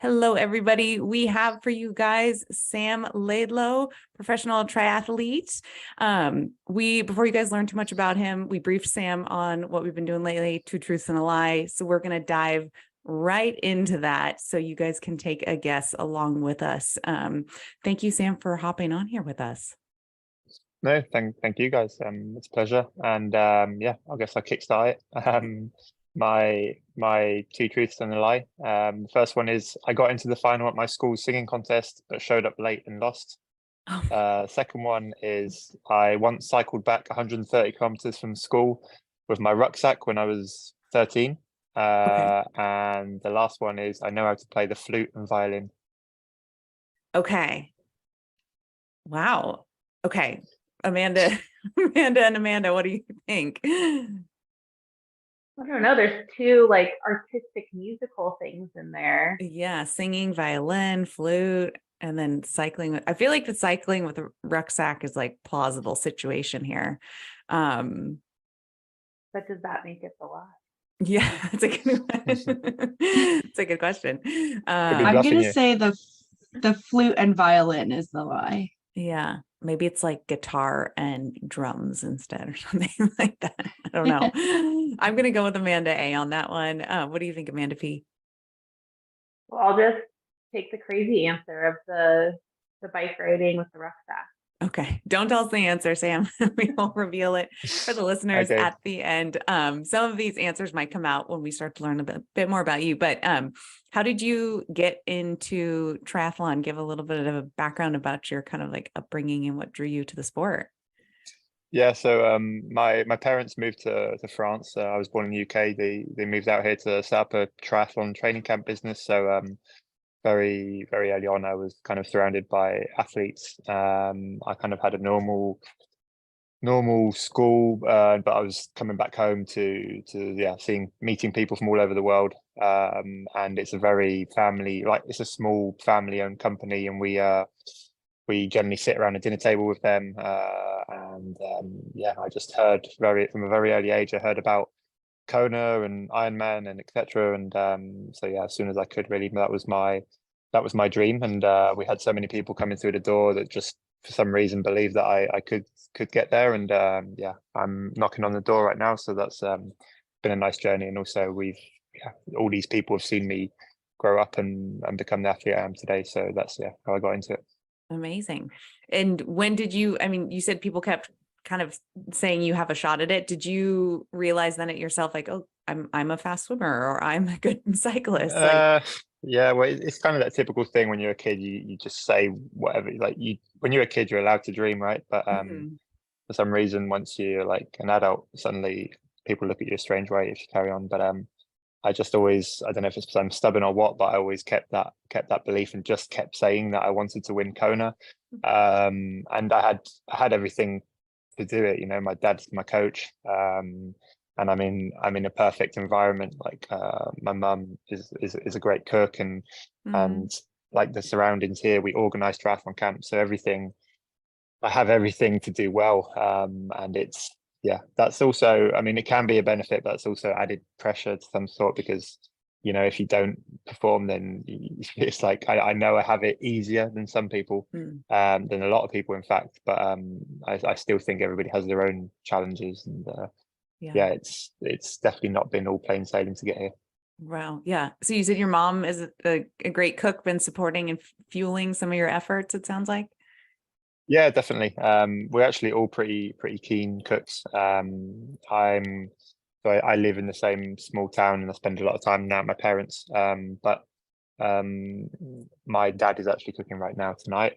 Hello, everybody. We have for you guys Sam Laidlow, professional triathlete. Before you guys learn too much about him, we briefed Sam on what we've been doing lately, two truths and a lie. So we're going to dive right into that so you guys can take a guess along with us. Thank you, Sam, for hopping on here with us. No, thank you guys. It's a pleasure. And yeah, I guess I'll kickstart it. My two truths and a lie. The first one is I got into the final at my school's singing contest, but showed up late and lost. Second one is I once cycled back 130 kilometers from school with my rucksack when I was 13. Okay. And the last one is I know how to play the flute and violin. Okay. Wow. Okay. Amanda, Amanda, what do you think? I don't know. There's two like artistic musical things in there. Yeah, singing, violin, flute, and then cycling. I feel like the cycling with a rucksack is like plausible situation here. But does that make it the lie? Yeah, it's a good it's a good question. I'm gonna say the flute and violin is the lie. Yeah, maybe it's like guitar and drums instead or something like that. I don't know. I'm gonna go with Amanda A on that one. What do you think, Amanda P? Well, I'll just take the crazy answer of the bike riding with the rucksack. Okay, don't tell us the answer, Sam. We will reveal it for the listeners at the end. Some of these answers might come out when we start to learn a bit more about you, but how did you get into triathlon? Give a little bit of a background about your kind of like upbringing and what drew you to the sport. Yeah, so my parents moved to France. I was born in the UK. They moved out here to set up a triathlon training camp business. So very early on I was kind of surrounded by athletes. I kind of had a normal school, but I was coming back home to meeting people from all over the world. And it's a very it's a small family owned company, and we generally sit around a dinner table with them. I just heard from a very early age, I heard about Kona and Ironman and etc. And so yeah, as soon as I could, really, that was my dream. And we had so many people coming through the door that just for some reason believed that I could get there. And yeah, I'm knocking on the door right now. So that's been a nice journey. And also all these people have seen me grow up and become the athlete I am today. So that's how I got into it. Amazing. And when did you, I mean, you said people kept kind of saying you have a shot at it. Did you realize then at yourself, like, oh, I'm a fast swimmer or I'm a good cyclist? Yeah, well, it's kind of that typical thing when you're a kid, you just say whatever, like when you're a kid, you're allowed to dream, right? But for some reason, once you're like an adult, suddenly people look at you a strange way if you carry on. But I just always, I don't know if it's because I'm stubborn or what, but I always kept that belief and just kept saying that I wanted to win Kona. And I had everything to do it. You know, my dad's my coach. And I'm in a perfect environment. Like my mum is a great cook, and like the surroundings here, we organize triathlon camps, so I have everything to do well. And that's also, I mean, it can be a benefit, but it's also added pressure to some sort, because if you don't perform, then it's like I know I have it easier than some people, than a lot of people, in fact. But I still think everybody has their own challenges, and it's definitely not been all plain sailing to get here. Wow. Yeah. So you said your mom is a great cook, been supporting and fueling some of your efforts, it sounds like. Yeah, definitely. We're actually all pretty keen cooks. I live in the same small town, and I spend a lot of time now at my parents. But my dad is actually cooking right now tonight.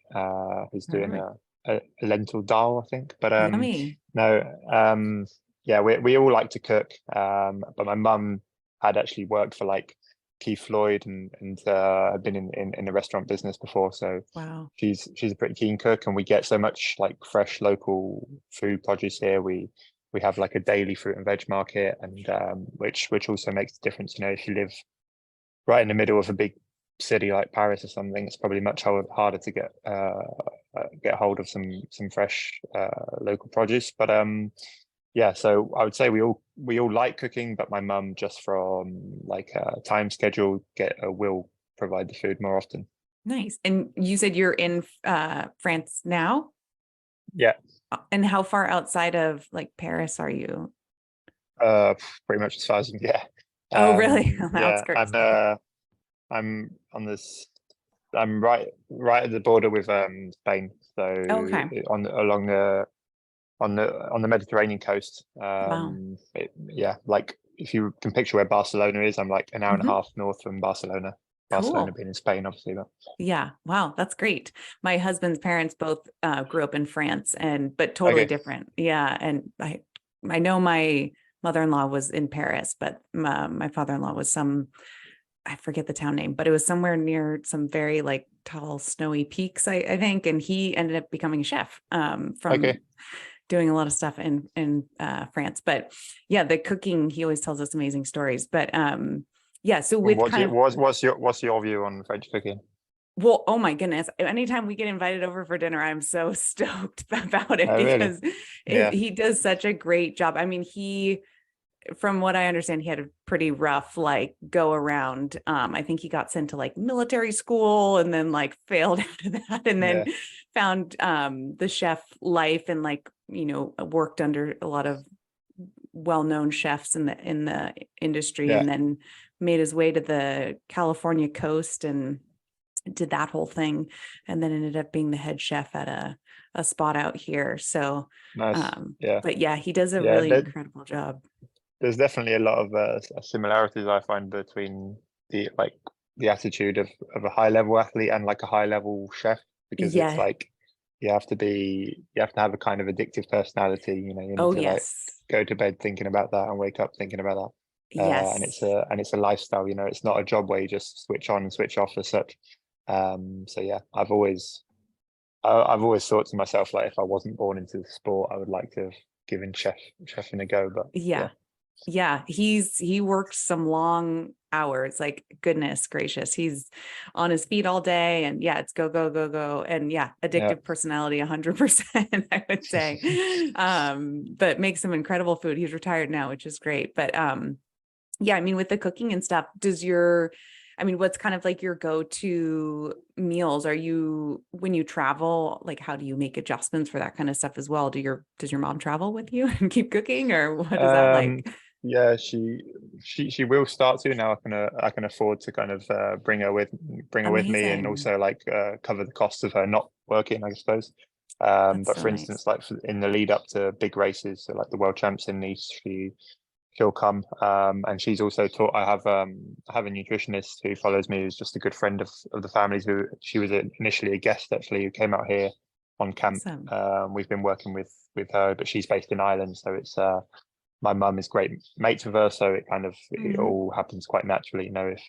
He's doing a lentil dal, I think. But Yummy. No, yeah, we all like to cook. But my mum had actually worked for like Keith Floyd and had been in the restaurant business before. So wow, she's a pretty keen cook, and we get so much like fresh local food produce here. We have like a daily fruit and veg market, and which also makes a difference. If you live right in the middle of a big city like Paris or something, it's probably much harder to get hold of some fresh local produce. But yeah, so I would say we all like cooking, but my mum, just from like a time schedule, will provide the food more often. Nice. And you said you're in France now? Yeah. And how far outside of like Paris are you? Pretty much as far as yeah. Oh, really? Yeah, Outskirts. I'm on this. I'm right at the border with Spain, so Okay. along on the Mediterranean coast. Wow. Yeah, like if you can picture where Barcelona is, I'm like an hour and a half north from Barcelona. Barcelona Cool. being in Spain, obviously. But Yeah. Wow. That's great. My husband's parents both grew up in France but totally okay. different. Yeah. And I know my mother-in-law was in Paris, but my father-in-law was I forget the town name, but it was somewhere near some very like tall, snowy peaks, I think. And he ended up becoming a chef from doing a lot of stuff in France. But yeah, the cooking, he always tells us amazing stories. But yeah, so with what's your view on French cooking? Well, oh my goodness. Anytime we get invited over for dinner, I'm so stoked about it because he does such a great job. I mean, from what I understand, he had a pretty rough like go around. I think he got sent to like military school and then like failed after that and then found the chef life and like, worked under a lot of well-known chefs in the industry and then made his way to the California coast and did that whole thing and then ended up being the head chef at a spot out here. So nice. But yeah, he does a really incredible job. There's definitely a lot of similarities I find between the attitude of a high level athlete and like a high level chef, because it's like you have to have a kind of addictive personality, you need to like go to bed thinking about that and wake up thinking about that. And it's a lifestyle, it's not a job where you just switch on and switch off as such. So yeah, I've always thought to myself, like, if I wasn't born into the sport, I would like to have given chefing a go. But yeah, he worked some long hours, like goodness gracious, he's on his feet all day and it's go and addictive personality 100%, I would say. But makes some incredible food. He's retired now, which is great. But I mean, with the cooking and stuff, what's kind of like your go-to meals? When you travel, like how do you make adjustments for that kind of stuff as well? Does your mom travel with you and keep cooking, or what is that like? Yeah, she will start to now. I can afford to kind of bring her with me, and also like cover the costs of her not working, I suppose. But for instance, like in the lead up to big races, so like the World Champs in Nice, she'll come, and she's also taught. I have a nutritionist who follows me, who's just a good friend of the family's. Who she was initially a guest actually, who came out here on camp. Awesome. We've been working with her, but she's based in Ireland, so it's my mum is great mates with her, so it kind of it all happens quite naturally. If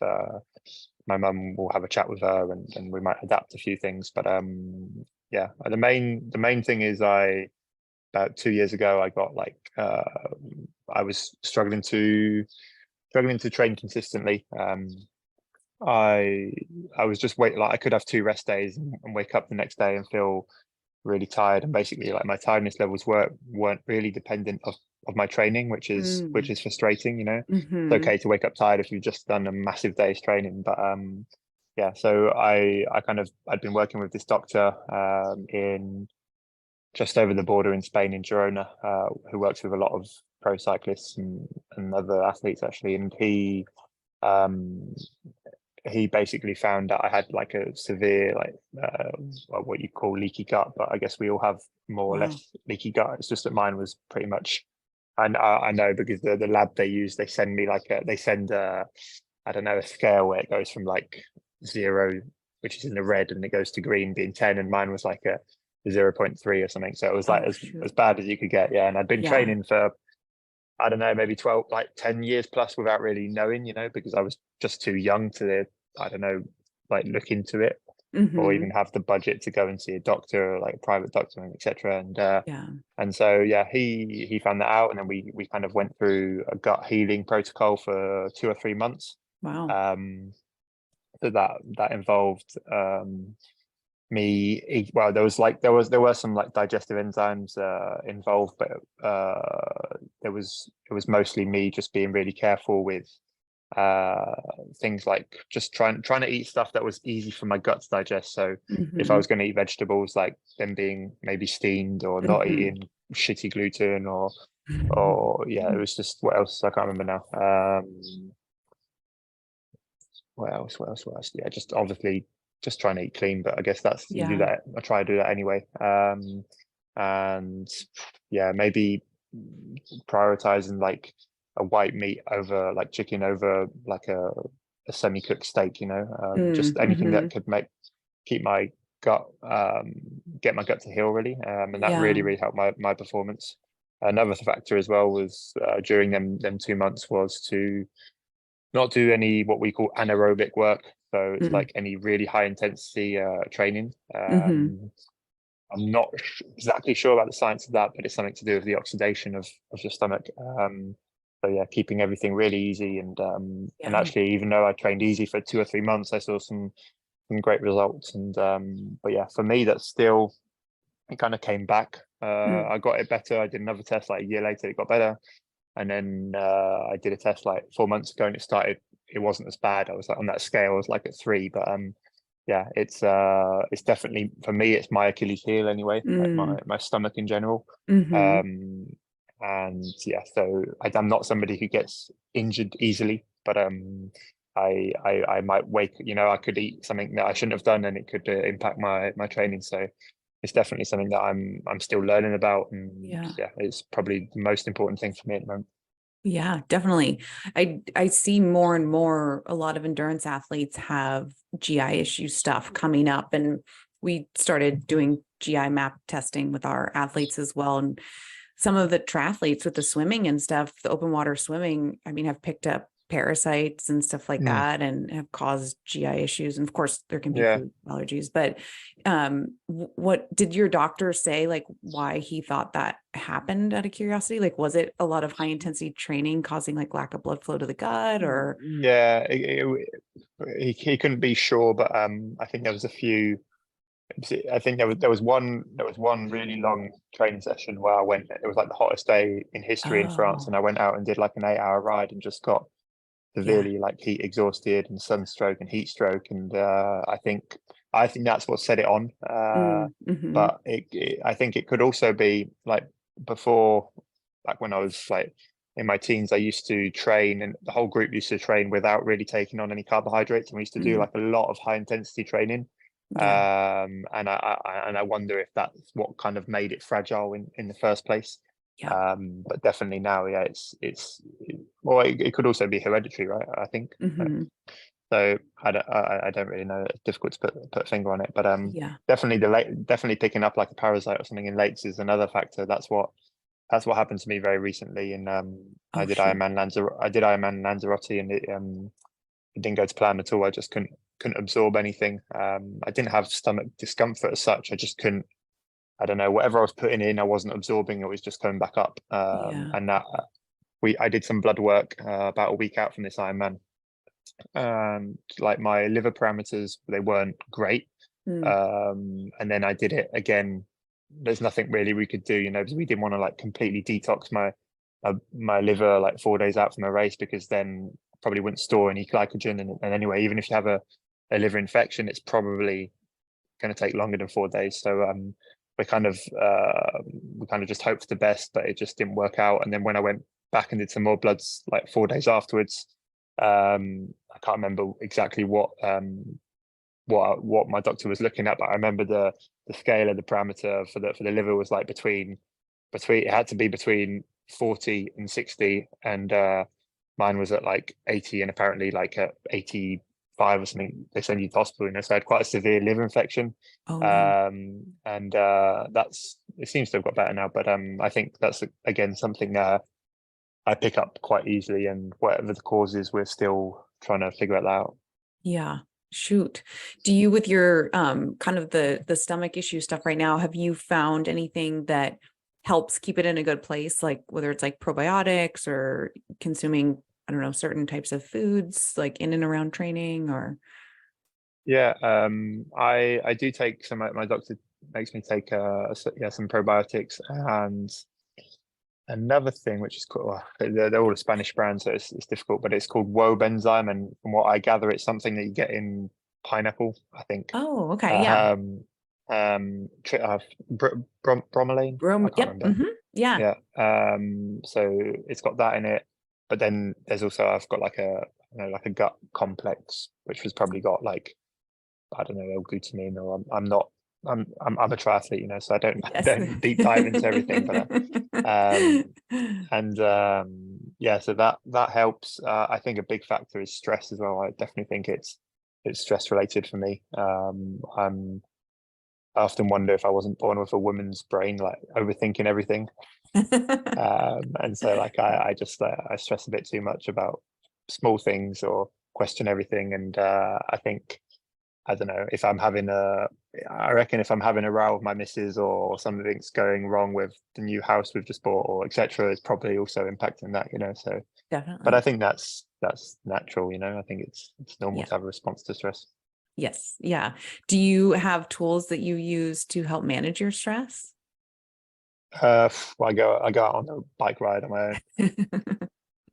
my mum will have a chat with her, and we might adapt a few things. But the main thing is about 2 years ago, I got like I was struggling to train consistently. I was just I could have 2 rest days and wake up the next day and feel really tired, and basically like my tiredness levels weren't really dependent of my training, which is frustrating. It's okay to wake up tired if you've just done a massive day's training, but so I'd been working with this doctor in just over the border in Spain, in Girona, who works with a lot of pro cyclists and other athletes actually, and he basically found that I had like a severe what you call leaky gut, but I guess we all have more or less leaky gut. It's just that mine was pretty much, and I know because the lab they use, they send me I don't know, a scale where it goes from like 0, which is in the red, and it goes to green being 10, and mine was like a 0.3 or something. So it was like as bad as you could get. And I'd been training for, I don't know, maybe 12, like 10 years plus without really knowing, because I was just too young to, I don't know, like look into it or even have the budget to go and see a doctor or like a private doctor, and etc. And so he found that out, and then we kind of went through a gut healing protocol for 2 or 3 months. Wow. So that involved me there were some like digestive enzymes involved, but it was mostly me just being really careful with things like just trying to eat stuff that was easy for my gut to digest. So if I Mhm. was going to eat vegetables, like them being maybe steamed, or not Mhm. eating shitty gluten, or yeah, it was just, what else? I can't remember now. What else? Yeah, just obviously just trying to eat clean, but I guess that's, you do Yeah. that. I try to do that anyway. And yeah, maybe prioritizing like a white meat over like chicken over like a semi-cooked steak, just anything that Mhm. could keep my gut, get my gut to heal really. And that Yeah. really helped my performance. Another factor as well was, during them 2 months, was to not do any what we call anaerobic work. So it's Mm. like any really high intensity training. Mhm. I'm not exactly sure about the science of that, but it's something to do with the oxidation of your stomach. So yeah, keeping everything really easy, and Yeah. actually, even though I trained easy for 2 or 3 months, I saw some great results. And but yeah, for me, that's still, it kind of came back. Mm. I got it better. I did another test like a year later, it got better. And then I did a test like 4 months ago, and it wasn't as bad. I was like on that scale, I was like at 3. But yeah, it's definitely, for me, it's my Achilles heel anyway, like Mm. my stomach in general. Mhm. And yeah, so I'm not somebody who gets injured easily, but I might wake, I could eat something that I shouldn't have done, and it could impact my training. So it's definitely something that I'm still learning about, and Yeah. yeah, it's probably the most important thing for me at the moment. Yeah, definitely. I see more and more, a lot of endurance athletes have GI issue stuff coming up, and we started doing GI map testing with our athletes as well. And some of the triathletes with the swimming and stuff, the open water swimming, I mean, have picked up parasites and stuff like Mm, that, and have caused GI issues. And of course there can be yeah. food allergies, but what did your doctor say, like why he thought that happened, out of curiosity? Like, was it a lot of high intensity training causing like lack of blood flow to the gut, or? Yeah, he couldn't be sure, but I think there was a few. I think there was one really long training session where I went. It was like the hottest day in history in France, and Oh, I went out and did like an 8-hour ride, and just got yeah. severely like heat exhausted and sunstroke and heat stroke. And I think that's what set it on. Mm-hmm. But I think it could also be like before, like when I was like in my teens, I used to train, and the whole group used to train without really taking on any carbohydrates, and we used to do Mm, like a lot of high intensity training. yeah. And I wonder if that's what kind of made it fragile in the first place. Yeah. But definitely now, yeah, well, it could also be hereditary, right? I think. Mm-hmm. So I don't really know. It's difficult to put a finger on it, but Yeah. definitely definitely picking up like a parasite or something in lakes is another factor. That's what happened to me very recently. And I Oh, did shoot. Ironman Lanzarote, and it didn't go to plan at all. I just couldn't absorb anything. I didn't have stomach discomfort as such. I just couldn't. I don't know. Whatever I was putting in, I wasn't absorbing. It was just coming back up. Yeah. And that I did some blood work about a week out from this Ironman. Like my liver parameters, they weren't great. Mm, And then I did it again. There's nothing really we could do, because we didn't want to like completely detox my liver like 4 days out from a race, because then probably wouldn't store any glycogen. And anyway, even if you have a liver infection, it's probably going to take longer than 4 days. So we kind of just hoped for the best, but it just didn't work out. And then when I went back and did some more bloods like 4 days afterwards, I can't remember exactly what my doctor was looking at, but I remember the scale of the parameter for the liver was like between it had to be between 40 and 60, and mine was at like 80, and apparently like at 85 or something they send you to hospital. So I had quite a severe liver infection. oh no. And it seems to have got better now, but I think that's again something I pick up quite easily, and whatever the cause is, we're still trying to figure it out. Yeah. Shoot. Do you, with your kind of the stomach issue stuff right now, have you found anything that helps keep it in a good place? Like whether it's like probiotics or consuming, I don't know, certain types of foods like in and around training, or? Yeah, I do take some. My doctor makes me take some probiotics, and another thing which is cool, they're all a Spanish brand, so it's difficult, but it's called Wobe enzyme, and from what I gather, it's something that you get in pineapple, I think. Oh, okay. Yeah. Bromelain. I can't Yep. remember. Yeah. Yeah. So it's got that in it, but then there's also, I've got like a like a gut complex, which has probably got like, I don't know, L-glutamine, or I'm a triathlete, you know, so I don't deep dive into everything, but yeah, so that helps. I think a big factor is stress as well. I definitely think it's stress related for me. I often wonder if I wasn't born with a woman's brain, like overthinking everything. And so like I just I stress a bit too much about small things or question everything. And I think, I don't know, if I reckon if I'm having a row with my missus, or something's going wrong with the new house we've just bought, or etc., it's probably also impacting that, you know. So Definitely. but I think that's natural, you know. I think it's normal to have a response to stress. Yes. Yeah. Do you have tools that you use to help manage your stress? Well, I go out on a bike ride on my own.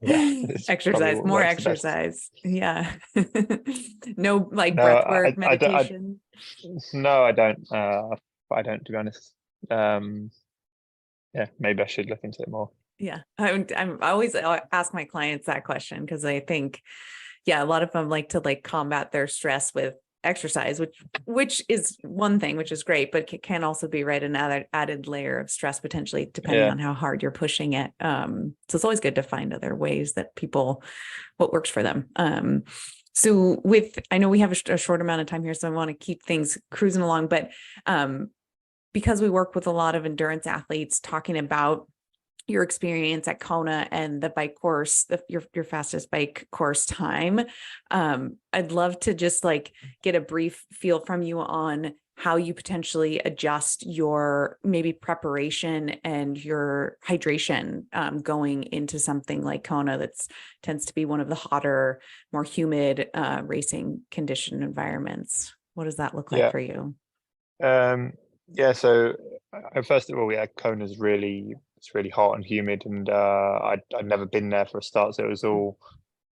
Yeah, Exercise, more exercise. Yeah. No, like breath work, meditation. No, I don't. I don't, to be honest. Yeah, maybe I should look into it more. Yeah, I always ask my clients that question, because I think, yeah, a lot of them like to combat their stress with exercise, which is one thing, which is great, but can also be another added layer of stress potentially, depending on how hard you're pushing it. So it's always good to find other ways that what works for them. So I know we have a short amount of time here, so I want to keep things cruising along, but because we work with a lot of endurance athletes, talking about your experience at Kona and the bike course, your fastest bike course time. I'd love to just get a brief feel from you on how you potentially adjust your maybe preparation and your hydration going into something like Kona tends to be one of the hotter, more humid racing condition environments. What does that look like for you? Yeah, so first of all, yeah, Kona's it's really hot and humid, and I'd never been there for a start, so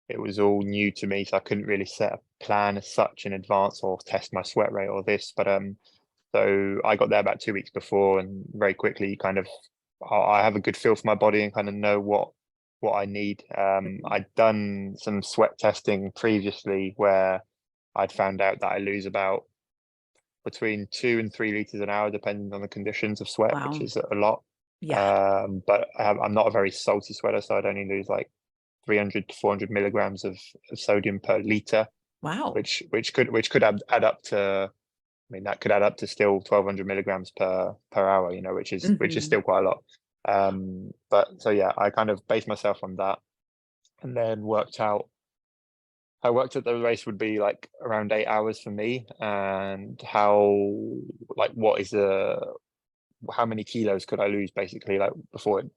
it was all new to me, so I couldn't really set a plan as such in advance or test my sweat rate or this. But so I got there about 2 weeks before, and very quickly I have a good feel for my body and kind of know what I need. I'd done some sweat testing previously where I'd found out that I lose about between 2 and 3 liters an hour, depending on the conditions of sweat, which is a lot. Yeah. But I'm not a very salty sweater, so I'd only lose like 300 to 400 milligrams of sodium per liter. Wow. Which could add up to, I mean, that could add up to still 1200 milligrams per hour, you know, which is still quite a lot. But so yeah, I kind of based myself on that, and then I worked at the race would be like around 8 hours for me, and how many kilos could I lose basically, like before it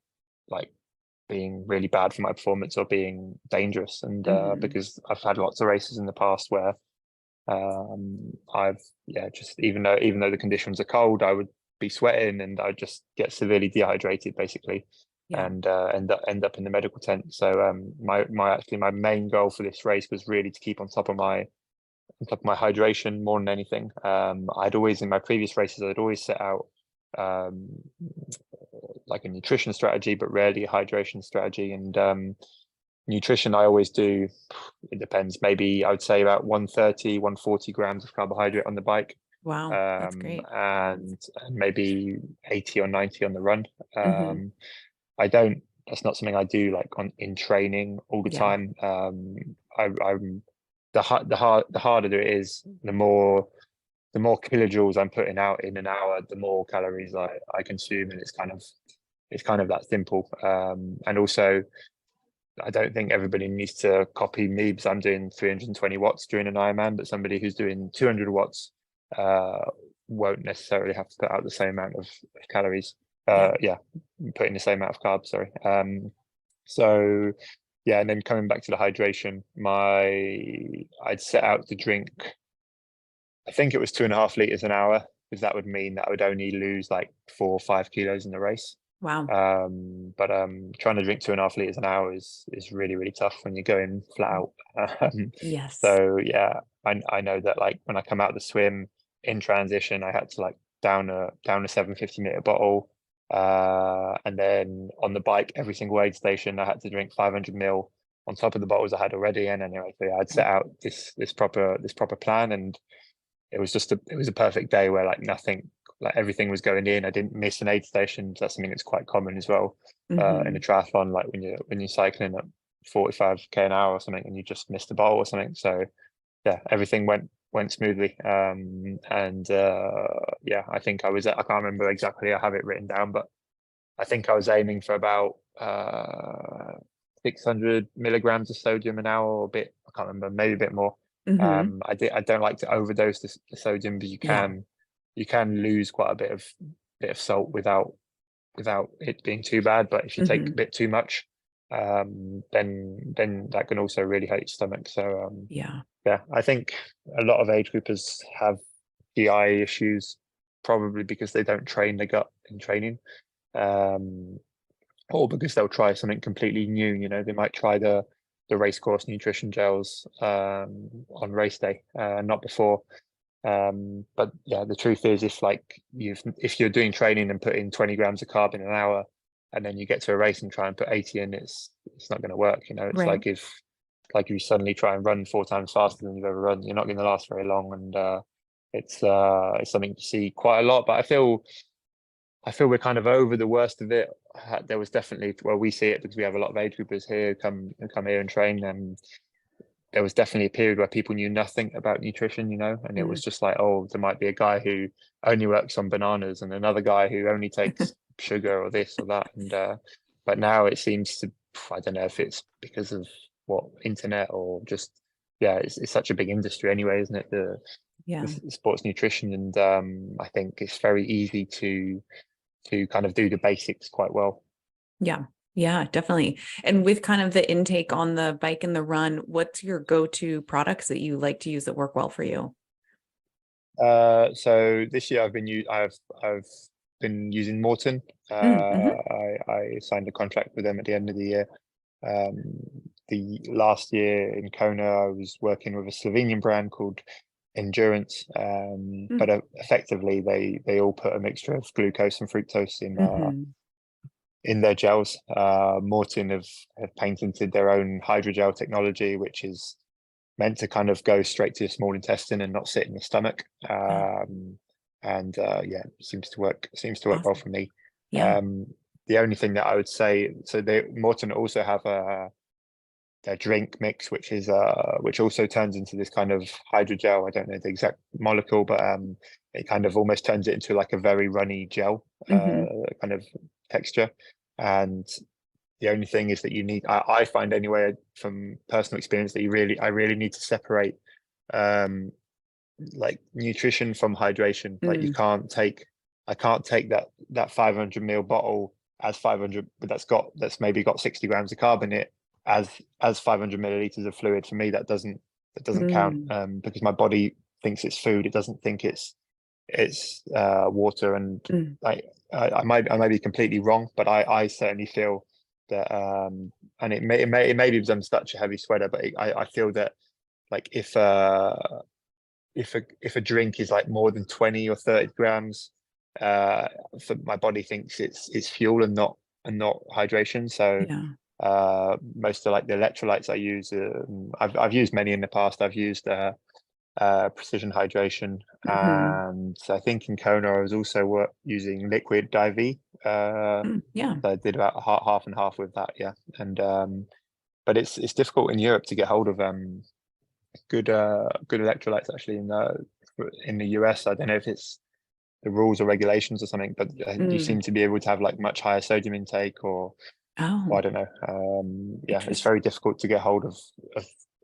being really bad for my performance or being dangerous. And because I've had lots of races in the past where I've just even though the conditions are cold, I would be sweating and I'd just get severely dehydrated basically. And end up in the medical tent. So my main goal for this race was really to keep on top of my hydration more than anything. I'd always, in my previous races, I'd always set out like a nutrition strategy, but rarely a hydration strategy. And nutrition, I always do, it depends, maybe I would say about 130, 140 grams of carbohydrate on the bike. Wow, that's great. And maybe 80 or 90 on the run. That's not something I do in training all the time. The harder it is, the more kilojoules I'm putting out in an hour, the more calories I consume, and it's kind of that simple. And also, I don't think everybody needs to copy me, because I'm doing 320 watts during an Ironman, but somebody who's doing 200 watts won't necessarily have to put out the same amount of calories. Putting the same amount of carbs, sorry. So yeah, and then coming back to the hydration, I'd set out to drink, I think it was 2.5 liters an hour, because that would mean that I would only lose like 4 or 5 kilos in the race. Wow. But trying to drink 2.5 liters an hour is really, really tough when you're going flat out. Yes. So yeah, I know that like when I come out of the swim in transition, I had to like down a 750 ml bottle. And then on the bike, every single aid station, I had to drink 500 ml on top of the bottles I had already. And anyway, so yeah, I'd set out this proper plan, and it was a perfect day where like nothing, like everything was going in. I didn't miss an aid station. So that's something that's quite common as well in a triathlon, like when you're cycling at 45k an hour or something and you just missed a bottle or something. So yeah, everything went smoothly. And yeah, I think I can't remember exactly, I have it written down, but I think I was aiming for about 600 milligrams of sodium an hour, or a bit, I can't remember, maybe a bit more. I don't like to overdose the sodium, but you can lose quite a bit of salt without it being too bad. But if you take a bit too much, then that can also really hurt your stomach. So Yeah. I think a lot of age groupers have GI issues, probably because they don't train the gut in training, or because they'll try something completely new. You know, they might try the race course nutrition gels on race day, not before. But yeah, the truth is, if you're doing training and put in 20 grams of carb in an hour, and then you get to a race and try and put 80 in, it's not going to work. You know, it's Right. like if you suddenly try and run 4 times faster than you've ever run, you're not going to last very long. And it's something to see quite a lot. But I feel we're kind of over the worst of it. There was definitely, well, we see it because we have a lot of age groupers here come here and train, and there was definitely a period where people knew nothing about nutrition, you know, and it was just like, oh, there might be a guy who only works on bananas and another guy who only takes sugar or this or that. And but now it seems to, I don't know if it's because of what, internet, or just, yeah, it's such a big industry anyway, isn't it? The sports nutrition. And I think it's very easy to kind of do the basics quite well. Yeah, definitely. And with kind of the intake on the bike and the run, what's your go-to products that you like to use that work well for you? So this year I've been using Morton. I signed a contract with them at the end of the year. The last year in Kona, I was working with a Slovenian brand called Endurance, but effectively they all put a mixture of glucose and fructose in their gels. Morton have patented their own hydrogel technology, which is meant to kind of go straight to your small intestine and not sit in the stomach. And yeah, it seems to work well for me. The only thing that I would say, so Morton also have their drink mix, which also turns into this kind of hydrogel. I don't know the exact molecule, but it kind of almost turns it into like a very runny gel kind of texture. And the only thing is that you need, I find anyway, from personal experience, that I really need to separate like nutrition from hydration. Like I can't take that 500 ml bottle as 500, but that's maybe got 60 grams of carb in it as 500 milliliters of fluid. For me, that doesn't count, because my body thinks it's food. It doesn't think it's water. And I might be completely wrong, but I certainly feel that, and it may be because I'm such a heavy sweater, but I feel that like if a drink is like more than 20 or 30 grams, for my body thinks it's fuel and not hydration. So most of like the electrolytes I use, I've used many in the past. I've used Precision Hydration, and I think in Kona I was also using Liquid IV. So I did about half and half with that. And but it's difficult in Europe to get hold of good electrolytes actually. In the US, I don't know if it's the rules or regulations or something, but you seem to be able to have like much higher sodium intake, or I don't know. It's very difficult to get hold of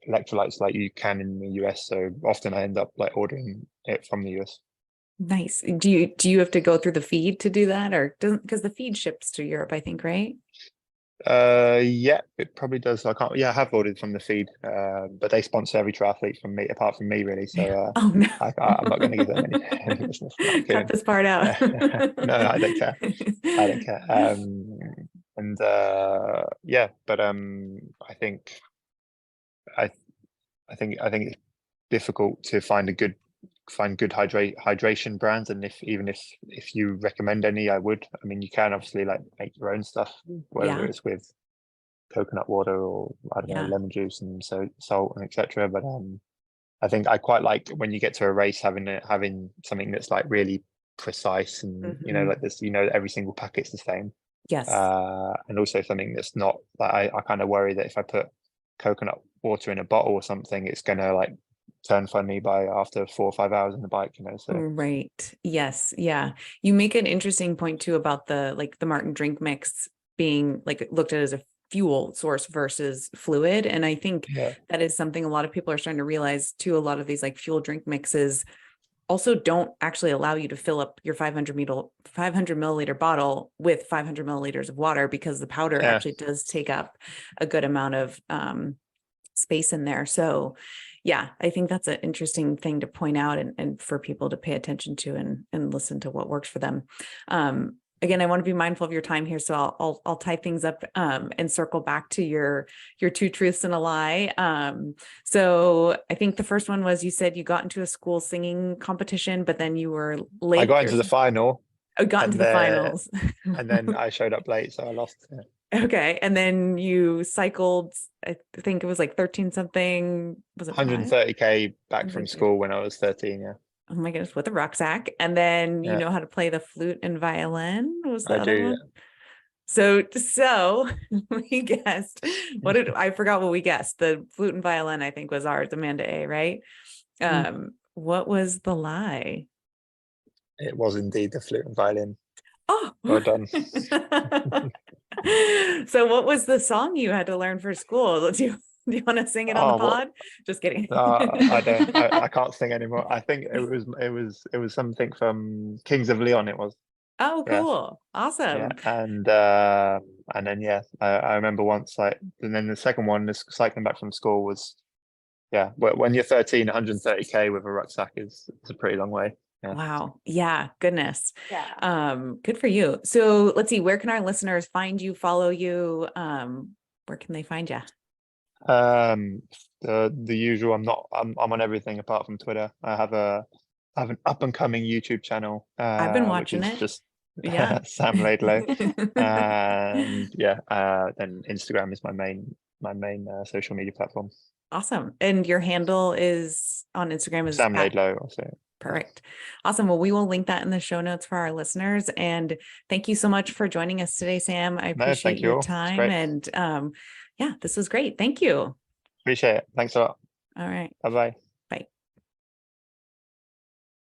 electrolytes like you can in the US. So often I end up like ordering it from the US. Nice. Do you have to go through the feed to do that, or doesn't, because the feed ships to Europe, I think, right? Yeah, it probably does. I can't. Yeah, I have ordered from the feed, but they sponsor every triathlete from me, apart from me, really. So Oh no. I'm not going to give them any business. No, I'm Cut kidding. this part out. No, I don't care. I don't care. And yeah, but I think I I think it's difficult to find good hydration brands, and if you recommend any, I would. I mean, you can obviously like make your own stuff, whether Yeah. it's with coconut water or I don't know, Yeah. lemon juice and so salt and etc. But I think I quite like when you get to a race having something that's like really precise and Mhm. like this, every single packet's the same. Yes. And also something that's not like I kind of worry that if I put coconut water in a bottle or something, it's gonna like turn funny by after 4 or 5 hours on the bike, so Right. Yes. Yeah. You make an interesting point too about the Martin drink mix being like looked at as a fuel source versus fluid. And I think yeah. that is something a lot of people are starting to realize too. A lot of these like fuel drink mixes also don't actually allow you to fill up your 500 milliliter bottle with 500 milliliters of water, because the powder Yeah. actually does take up a good amount of space in there. So yeah, I think that's an interesting thing to point out and for people to pay attention to and listen to what works for them. Again, I want to be mindful of your time here, so I'll tie things up and circle back to your 2 truths and a lie. So I think the first one was you said you got into a school singing competition, but then you were late. I got into the final. I got into the finals. And then I showed up late, so I lost. Okay. And then you cycled, I think it was like 13 something, was it 130k back from school when I was 13. Yeah. Oh my goodness, with a rucksack. And then you know how to play the flute and violin. Was the other one? So we guessed I forgot what we guessed. The flute and violin, I think, was ours, Amanda A, right? What was the lie? It was indeed the flute and violin. Oh, well done. So what was the song you had to learn for school? Do you want to sing it on the pod? Just kidding. I don't. I can't sing anymore. I think it was something from Kings of Leon. It was. Oh, cool! Yeah. Awesome. Yeah. And then I remember once and then the second one, this cycling back from school was, when you're 13, 130k with a rucksack is a pretty long way. Yeah. Wow. Yeah. Goodness. Yeah. Good for you. So let's see, where can our listeners find you, follow you? Where can they find you? The usual. I'm on everything apart from Twitter. I have an up and coming YouTube channel. I've been watching which is it. Just Yeah. Sam Laidlow. And then Instagram is my main social media platform. Awesome. And your handle is on Instagram is Sam Laidlow also. Perfect. Awesome. Well, we will link that in the show notes for our listeners. And thank you so much for joining us today, Sam. I appreciate your time. And this was great. Thank you. Appreciate it. Thanks a lot. All right. Bye-bye.